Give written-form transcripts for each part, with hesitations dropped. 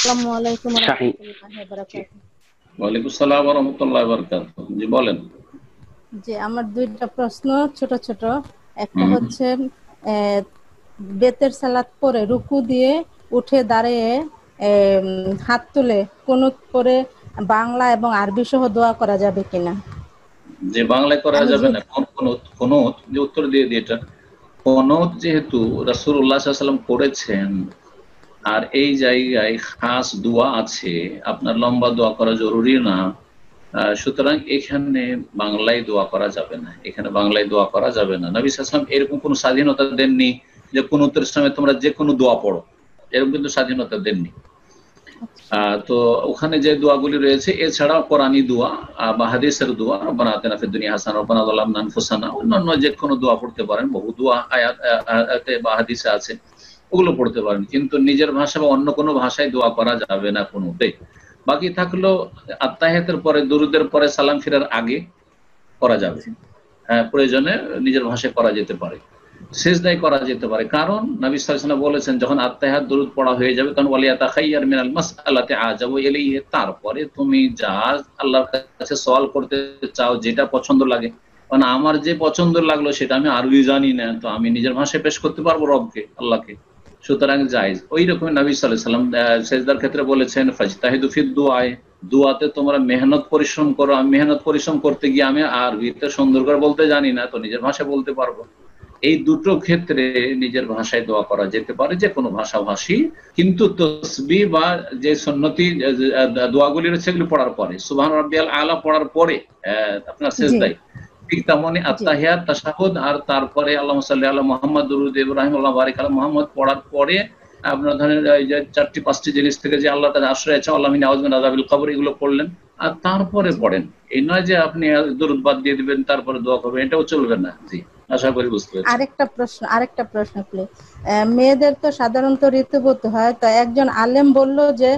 আসসালামু আলাইকুম ওয়া শাহী রাহমাতুল্লাহি ওয়া বারাকাতুহু। ওয়ালাইকুম আসসালাম ওয়া রাহমাতুল্লাহি ওয়া বারাকাতুহু। জি বলেন। যে আমার দুইটা প্রশ্ন ছোট ছোট। একটা হুম। হচ্ছে বেতের সালাত পরে রুকু দিয়ে উঠে দাঁড়িয়ে হাত তুলে কুনুত পরে বাংলা এবং আরবি সহ দোয়া করা যাবে কিনা? যে বাংলায় করা আমি যাবে যে না, কোন যে উত্তর দিয়ে দিই এটা। কোনত যেহেতু রাসূলুল্লাহ সাল্লাল্লাহু আলাইহি ওয়াসাল্লাম করেছেন, আর এই জায়গায় খাস দোয়া আছে, আপনার লম্বা দোয়া করা জরুরি না, সুতরাং এখানে বাংলায় দোয়া করা যাবে না, এখানে বাংলায় দোয়া করা যাবে না। নবী সাল্লাল্লাহু আলাইহি ওয়াসাল্লাম এরকম কোনো স্বাধীনতা দেননি যে কুনুতের সময় তোমরা যে কোনো দোয়া পড়ো, এরকম কিন্তু স্বাধীনতা দেননি। তো ওখানে যে দোয়াগুলি রয়েছে এছাড়াও কোরআনী দোয়া বা হাদিসের দোয়া, রব্বানা আতিনা ফিদ দুনিয়া হাসানা রব্বানা যালামনা আনফুসানা, অন্যান্য যে কোনো দোয়া পড়তে পারেন, বহু দোয়া আয়াতে বা হাদিসে আছে, ওগুলো পড়তে পারেন, কিন্তু নিজের ভাষা বা অন্য কোনো ভাষায় দোয়া করা যাবে না কোনোতে। বাকি থাকলো আত্তাহিয়াতের পরে, দুরুদের পরে, সালাম ফিরার আগে করা যাবে, প্রয়োজনে নিজের ভাষায় করা যেতে পারে, সিজদায় করা যেতে পারে। কারণ নবী সাল্লাল্লাহু আলাইহি ওয়াসাল্লাম বলেছেন, যখন আত্তাহিয়াত দুরুদ পড়া হয়ে যাবে তখন ওয়ালিয়াতাখাইয়ার মিনাল মাসআলাতি আজাবু ইলাইহি, তারপরে তুমি যা আল্লাহর কাছে সওয়াল করতে চাও, যেটা পছন্দ লাগে, কারণ আমার যে পছন্দ লাগলো সেটা আমি আরবি জানি না, তো আমি নিজের ভাষায় পেশ করতে পারবো রবকে, আল্লাহকে, সুতরাং জায়েজ। ওই রকম নবী সাল্লাল্লাহু আলাইহি ওয়াসাল্লাম সিজদার ক্ষেত্রে বলেছেন ফাজতাহিদু ফিদ দুআয়ে, দুয়াতে তোমরা মেহনত পরিশ্রম করো। আমি মেহনত পরিশ্রম করতে গিয়ে আমি আরবিতে সুন্দর করে বলতে জানি না, তো নিজের ভাষায় বলতে পারবো। এই দুটো ক্ষেত্রে নিজের ভাষায় দোয়া করা যেতে পারে, যে কোনো ভাষাভাষী, কিন্তু তসবিহ বা যে সুন্নতি দোয়াগুলি রয়েছে সেগুলি পড়ার পরে, সুবহান রাব্বিয়াল আলা পড়ার পরে আপনার জি সিজদায়, ঠিক তেমনি জি আত্তাহিয়াত, তাশাহুদ, আর তারপরে আল্লাহুম্মা সাল্লি আলা মুহাম্মাদ, দুরূদ ইব্রাহিম, আল্লাহুম্মা বারিক আলা মুহাম্মাদ পড়ার পরে আপনার ধরেন এই যে 4টি-5টি জিনিস থেকে যে আল্লাহর কাছে আশ্রয় আছে, আল্লাহু মিন আউযু মিন আযাবিল কবর, এগুলো পড়লেন, আর তারপরে জি। পড়েন। এই নয় যে আপনি দুরূদ বাদ দিয়ে দিবেন তারপরে দোয়া করবেন, এটাও চলবে না। জি, আশা করি বুঝতে পেরেছেন। আরেকটা প্রশ্ন প্লিজ। মেয়েদের তো সাধারণত ঋতুবতী হয়, তো একজন আলেম বলল যে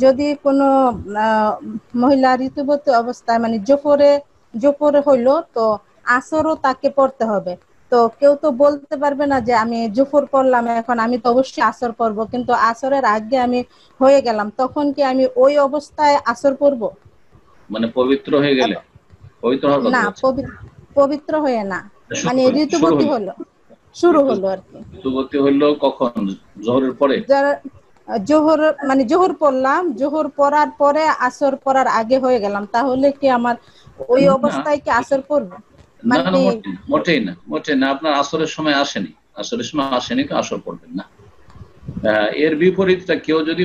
যদি কোনো মহিলা ঋতুবতী অবস্থায় মানে জোপরে হইলো, তো আসরও তাকে পড়তে হবে। তো কেউ তো বলতে পারবে না যে আমি জোহর পড়লাম, এখন আমি তো অবশ্যই আসর পড়বো, কিন্তু আসরের আগে আমি হয়ে গেলাম, তখন কি আমি ওই অবস্থায় আসর পড়বো? মানে পবিত্র হয়ে গেলে, পবিত্র হওয়ার কথা না, বলছেন? পবিত্র হয়ে না, মানে শুরু ঋতুবতী হলো, হলো, শুরু হলো আর কি। ঋতুবতী হলো কখন? জোহরের পরে? যারা জোহর মানে জোহর পড়লাম, জোহর পড়ার পরে আসর পড়ার আগে হয়ে গেলাম, তাহলে কি আমার ওই না অবস্থায় কি আসর পড়বো? না না, মানে মোটেই না, মোটেই না। আপনার আসরের সময় আসেনি, আসরের সময় আসেনি তো আসর পড়বেন না। এর বিপরীতটা, কেউ যদি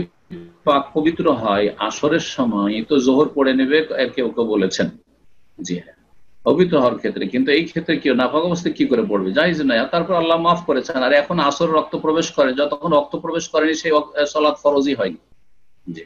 পাক পবিত্র হয় আসরের সময়, তো জোহর পড়ে নেবে, কেউ কেউ বলেছেন। জি হ্যাঁ, পবিত্র হওয়ার ক্ষেত্রে। কিন্তু এই ক্ষেত্রে কেউ নাপাক অবস্থায় কি করে পড়বে? জায়েজ নয়। আর তারপর আল্লাহ মাফ করেছেন। আর এখন আসর রক্ত প্রবেশ করে, যতক্ষণ রক্ত প্রবেশ করেনি সেই সালাত ফরজই হয়নি। জি।